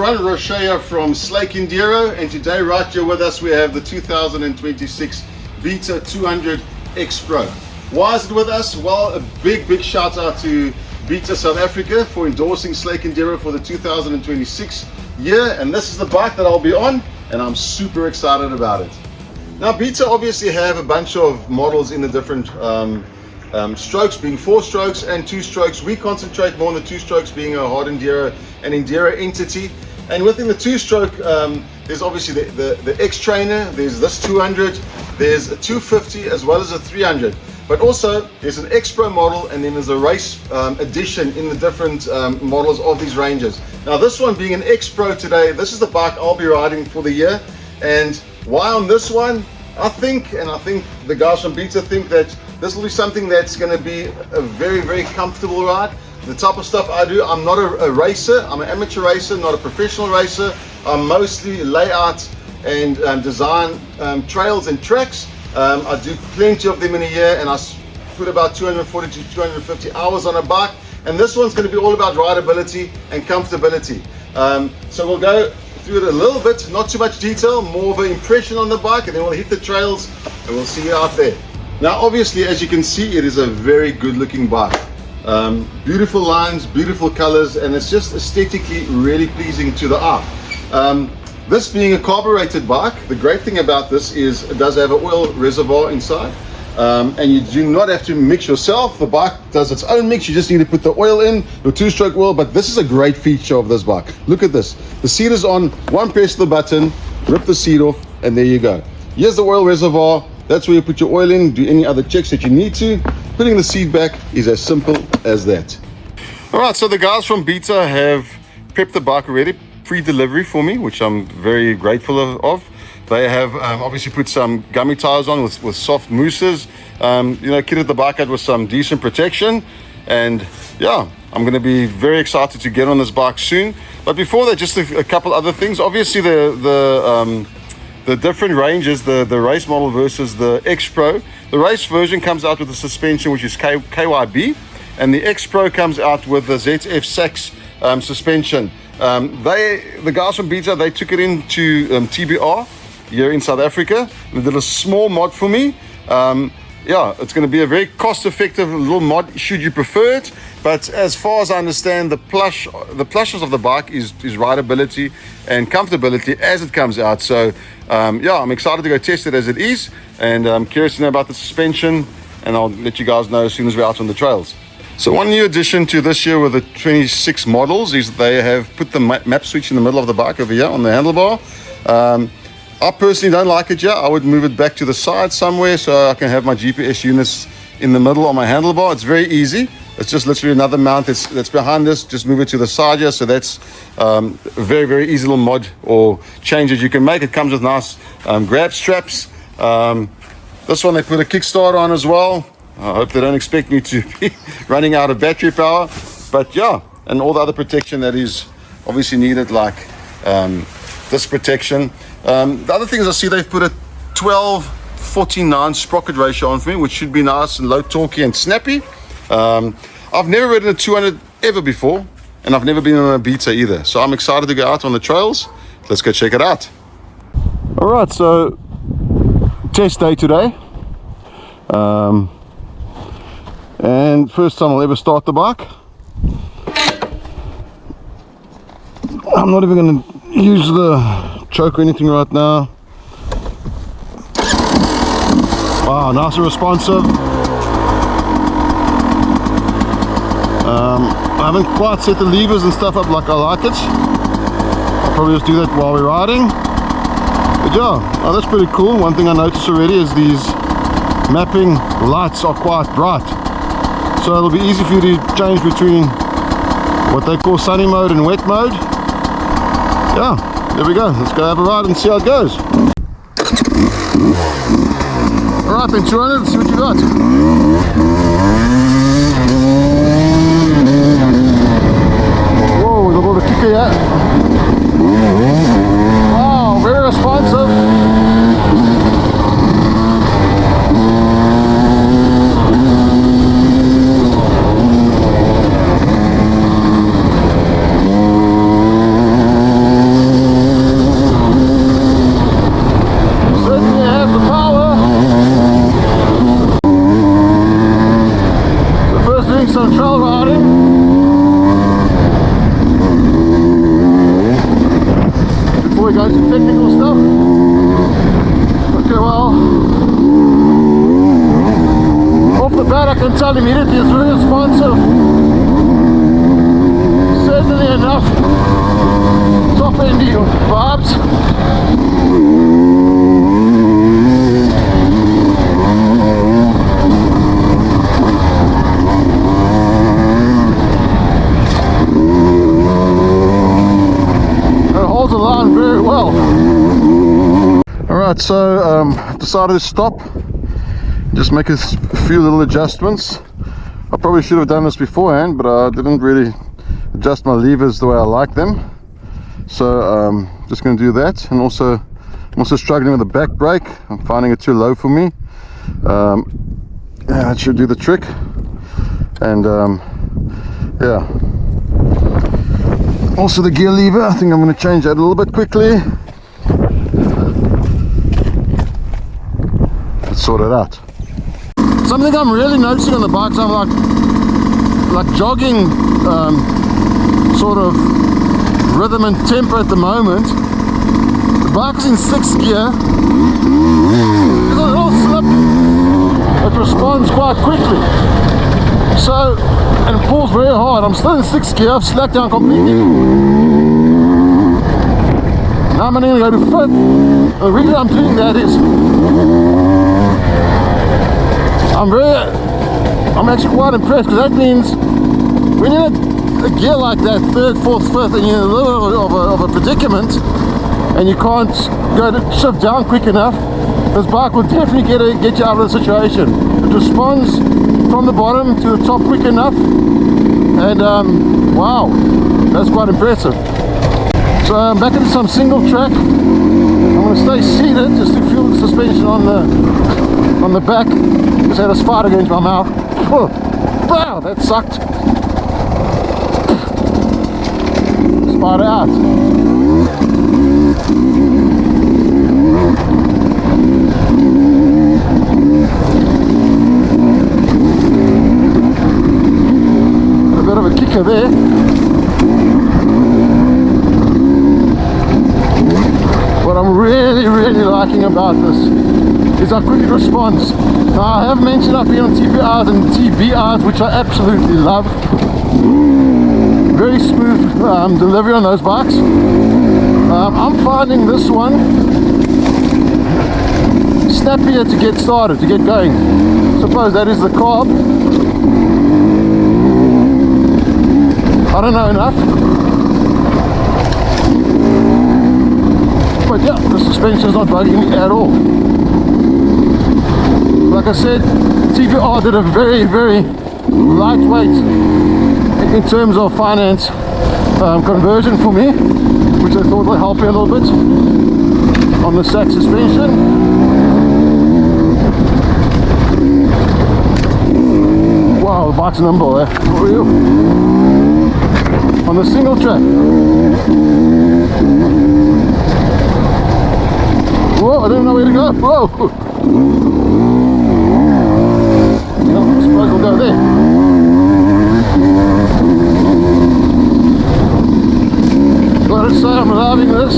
everyone, Roshea from Slake Enduro, and today right here with us we have the 2026 Beta 200 X Pro. Why is it with us? Well, a big shout out to Beta South Africa for endorsing Slake Enduro for the 2026 year, and this is the bike that I'll be on, and I'm super excited about it. Now Beta obviously have a bunch of models in the different strokes, being 4 strokes and 2 strokes. We concentrate more on the 2 strokes, being a hard enduro and enduro entity. And within the 2-stroke, there's obviously the X Trainer, there's this 200, there's a 250 as well as a 300. But also there's an X Pro model, and then there's a race edition in the different models of these ranges. Now this one being an X Pro today, this is the bike I'll be riding for the year. And why on this one? I think the guys from Beta think that this will be something that's going to be a very comfortable ride. The type of stuff I do, I'm not a racer, I'm an amateur racer, not a professional racer. I mostly lay out and design trails and tracks. I do plenty of them in a year, and I put about 240 to 250 hours on a bike. And this one's going to be all about rideability and comfortability. So we'll go through it a little bit, not too much detail, more of an impression on the bike, and then we'll hit the trails and we'll see you out there. Now obviously, as you can see, it is a very good looking bike. Beautiful lines, beautiful colors, and it's just aesthetically really pleasing to the eye. This being a carbureted bike, the great thing about this is it does have an oil reservoir inside, and you do not have to mix yourself. The bike does its own mix. You just need to put the oil in, your 2-stroke oil. But this is a great feature of this bike. Look at this. The seat is on, one press of the button, rip the seat off, and there you go. Here's the oil reservoir. That's where you put your oil in, do any other checks that you need to. Putting the seat back is as simple as that. All right, so the guys from Beta have prepped the bike already, pre-delivery for me, which I'm very grateful of. They have obviously put some gummy tires on with soft mousses, kitted the bike out with some decent protection. And yeah, I'm going to be very excited to get on this bike soon. But before that, just a couple other things. Obviously the different ranges, the race model versus the X Pro. The race version comes out with a suspension which is KYB, and the X Pro comes out with the ZF Sachs suspension. The guys from Beta, they took it into TBR here in South Africa. They did a small mod for me. Yeah, it's going to be a very cost-effective little mod should you prefer it. But as far as I understand, the plushes of the bike is rideability and comfortability as it comes out. So yeah, I'm excited to go test it as it is, and I'm curious to know about the suspension, and I'll let you guys know as soon as we're out on the trails. So one new addition to this year with the 26 models is they have put the map switch in the middle of the bike over here on the handlebar. I personally don't like it here. I would move it back to the side somewhere so I can have my GPS units in the middle on my handlebar. It's very easy. It's just literally another mount that's behind this. Just move it to the side here. So that's a very easy little mod or change that you can make. It comes with nice grab straps. This one they put a Kickstarter on as well. I hope they don't expect me to be running out of battery power. But yeah, and all the other protection that is obviously needed, like this protection. The other thing is I see they've put a 12:49 sprocket ratio on for me, which should be nice and low torquey and snappy. I've never ridden a 200 ever before, and I've never been on a Beta either. So I'm excited to go out on the trails. Let's go check it out. All right, so test day today. And first time I'll ever start the bike. I'm not even going to use the choke or anything right now. Wow, nice and responsive. I haven't quite set the levers and stuff up like I like it. I'll probably just do that while we're riding. But yeah, oh, that's pretty cool. One thing I noticed already is these mapping lights are quite bright. So it'll be easy for you to change between what they call sunny mode and wet mode. Yeah, there we go. Let's go have a ride and see how it goes. Alright then, 200, let's see what you got. Whoa, there's a little kicker here. Wow, very responsive. tell immediately it's very responsive. Certainly enough top endy vibes. It holds the line very well. Alright, so decided to stop, just make a few little adjustments. I probably should have done this beforehand, but I didn't really adjust my levers the way I like them. So just going to do that. And also I'm also struggling with the back brake. I'm finding it too low for me. Yeah, that should do the trick. And yeah, also the gear lever, I think I'm going to change that a little bit quickly. Let's sort it out. Something I'm really noticing on the bikes, I'm like jogging sort of rhythm and tempo at the moment. The bike's in 6th gear. There's a little slip. It responds quite quickly. So, and it pulls very hard. I'm still in 6th gear. I've slacked down completely. Now I'm going to go to 5th. The reason I'm doing that is I'm actually quite impressed, because that means when you're in a gear like that, 3rd, 4th, 5th, and you're in a little bit of a predicament and you can't go to shift down quick enough, this bike will definitely get you out of the situation. It responds from the bottom to the top quick enough, and wow, that's quite impressive. So I'm back into some single track. I'm going to stay seated just to feel the suspension on the back. Just had a spider go into my mouth. Wow, that sucked. Spider out. A bit of a kicker there. What I'm really liking about this is how quick it responds. Now, I have mentioned I've been on TPRs and TBRs, which I absolutely love. Very smooth delivery on those bikes. I'm finding this one snappier to get started, to get going. Suppose that is the carb. I don't know enough. But yeah, the suspension is not bugging me at all. Like I said, TPR did a very lightweight in terms of finance conversion for me, which I thought would help me a little bit on the sack suspension. Wow, the bike's nimble there, for real. On the single track. Whoa, I don't know where to go. Whoa! I suppose we'll go there. Gotta say, I'm loving this.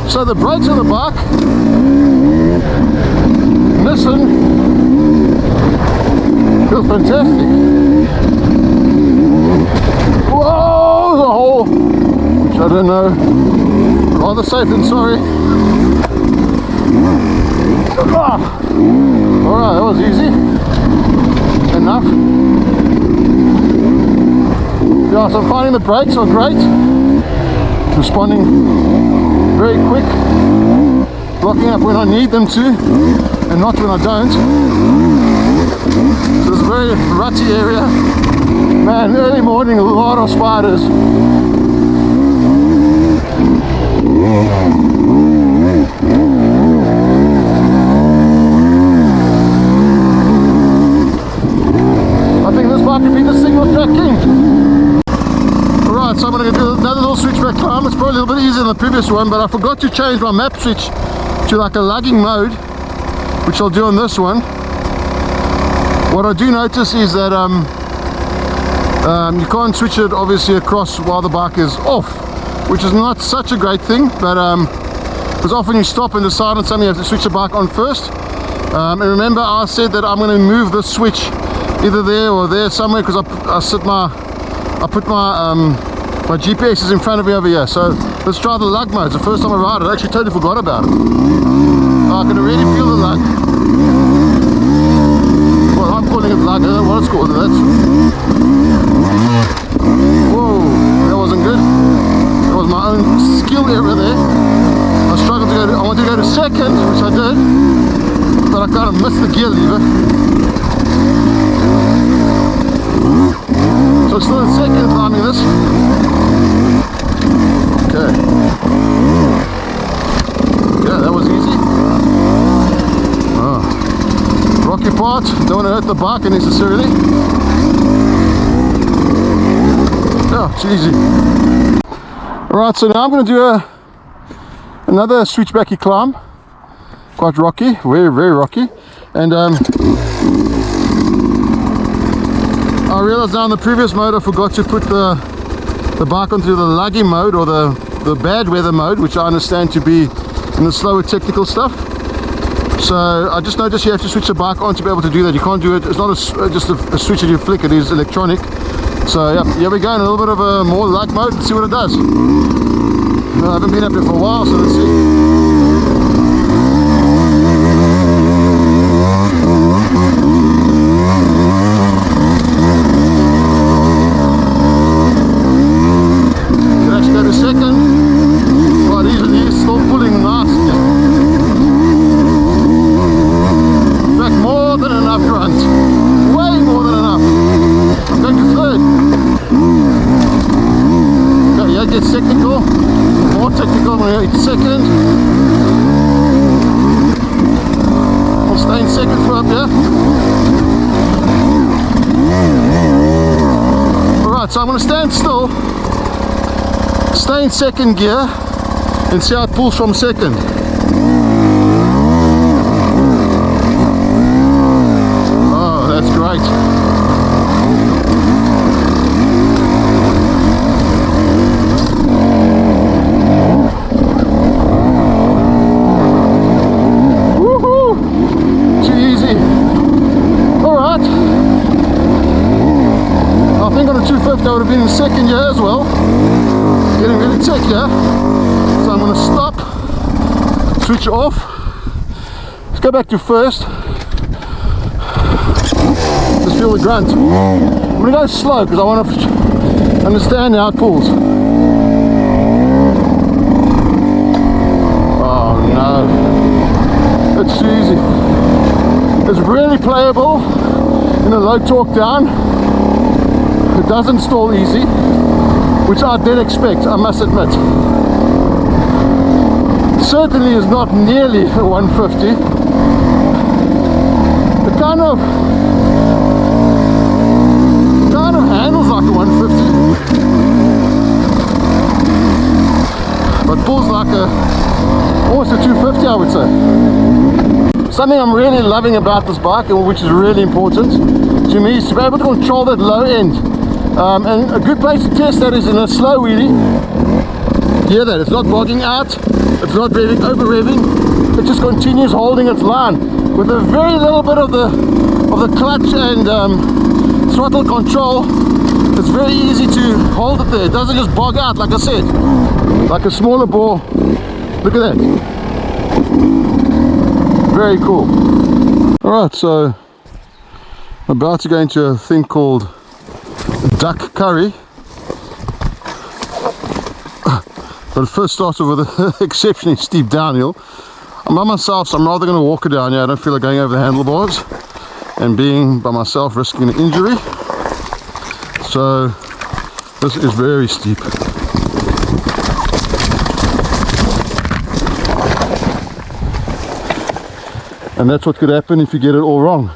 So the brakes on the bike, listen, feels fantastic. Whoa, the hole, which I don't know, rather safe than sorry. Alright, that was easy enough. Yeah, so I'm finding the brakes are great, responding very quick, blocking up when I need them to and not when I don't. So it's a very rutty area. Man, early morning, a lot of spiders. I think this bike could be the single track king. a little bit easier than the previous one, but I forgot to change my map switch to like a lugging mode, which I'll do on this one. What I do notice is that you can't switch it obviously across while the bike is off, which is not such a great thing, but because often you stop and decide on something, you have to switch the bike on first. And remember, I said that I'm going to move this switch either there or there somewhere, because I put my GPS is in front of me over here. So let's try the lug mode. It's the first time I ride it. I actually totally forgot about it. I can already feel the lug. Well, I'm calling it lug. I don't know what it's called. Whoa, that wasn't good. That was my own skill error there. I struggled to go to, I wanted to go to second, which I did, but I kind of missed the gear lever. So still in second climbing this. Okay. Yeah, that was easy. Oh. Rocky part, don't want to hurt the bike unnecessarily. Yeah, it's easy. Alright, so now I'm going to do another switchbacky climb. Quite rocky, very, very rocky. And I realized now in the previous mode I forgot to put the bike onto the lugging mode, or the bad weather mode, which I understand to be in the slower technical stuff. So I just noticed you have to switch the bike on to be able to do that. You can't do it, it's not just a switch that you flick, it is electronic. So yeah, here we go in a little bit of a more lug mode. Let's see what it does. I haven't been up here for a while, so let's see. Technical, more technical when you're in second. I'll stay in second for up here. Alright, so I'm going to stand still, stay in second gear, and see how it pulls from second. Oh, that's great. I would have been in second gear as well, getting really tight here. So I'm going to stop, switch off, let's go back to first, just feel the grunt. I'm going to go slow because I want to understand how it pulls. Oh no, it's easy. It's really playable in a low torque down. It doesn't stall easy, which I did expect, I must admit. Certainly is not nearly a 150. It kind of handles like a 150, but pulls like almost a 250, I would say. Something I'm really loving about this bike, and which is really important to me, is to be able to control that low end. And a good place to test that is in a slow wheelie. Hear that? It's not bogging out, it's not revving, over revving. It just continues holding its line with a very little bit of the clutch and throttle control. It's very easy to hold it there. It doesn't just bog out, like I said, like a smaller bore. Look at that. Very cool. Alright, so I'm about to go into a thing called duck curry, but it first started with an exceptionally steep downhill. I'm by myself, so I'm rather going to walk it down here. I don't feel like going over the handlebars and being by myself risking an injury. So this is very steep. And that's what could happen if you get it all wrong.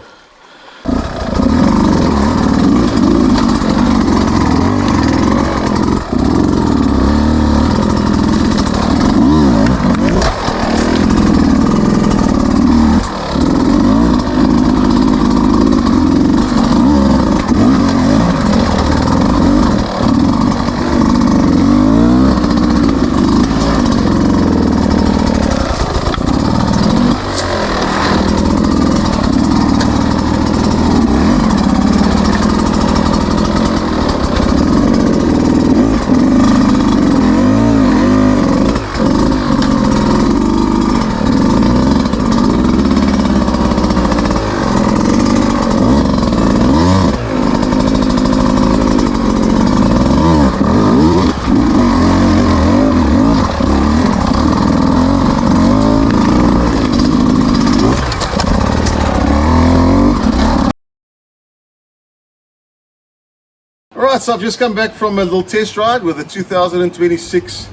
Alright, so I've just come back from a little test ride with the 2026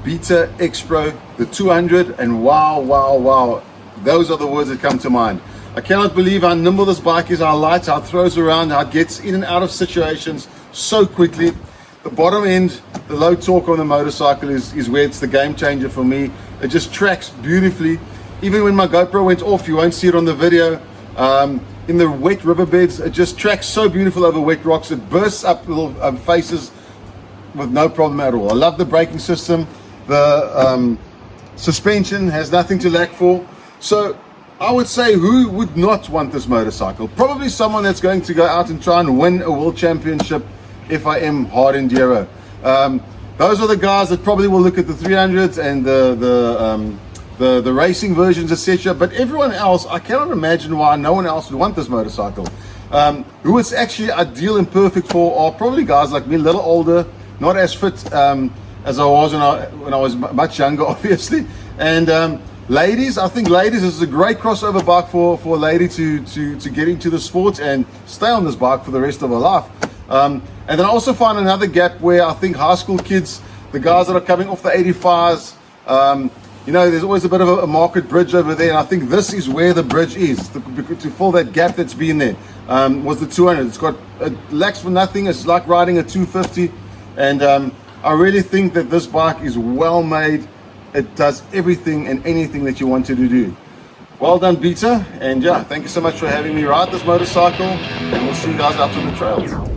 Beta X Pro, the 200, and wow, those are the words that come to mind. I cannot believe how nimble this bike is, how light, how it throws around, how it gets in and out of situations so quickly. The bottom end, the low torque on the motorcycle is where it's the game changer for me. It just tracks beautifully. Even when my GoPro went off, you won't see it on the video. In the wet riverbeds, it just tracks so beautiful over wet rocks. It bursts up little faces with no problem at all. I love the braking system. The suspension has nothing to lack for. So I would say, who would not want this motorcycle? Probably someone that's going to go out and try and win a world championship FIM hard enduro. Those are the guys that probably will look at the 300s and the racing versions, etc. But everyone else, I cannot imagine why no one else would want this motorcycle. Who it's actually ideal and perfect for are probably guys like me, a little older, not as fit as I was when I was much younger, obviously. And ladies, I think ladies is a great crossover bike for a lady to get into the sport and stay on this bike for the rest of her life. And then I also find another gap where I think high school kids, the guys that are coming off the 85s, you know, there's always a bit of a market bridge over there, and I think this is where the bridge is to fill that gap that's been there. Was the 200? It lacks for nothing. It's like riding a 250, and I really think that this bike is well made. It does everything and anything that you wanted to do. Well done, Beta, and yeah, thank you so much for having me ride this motorcycle, and we'll see you guys out on the trails.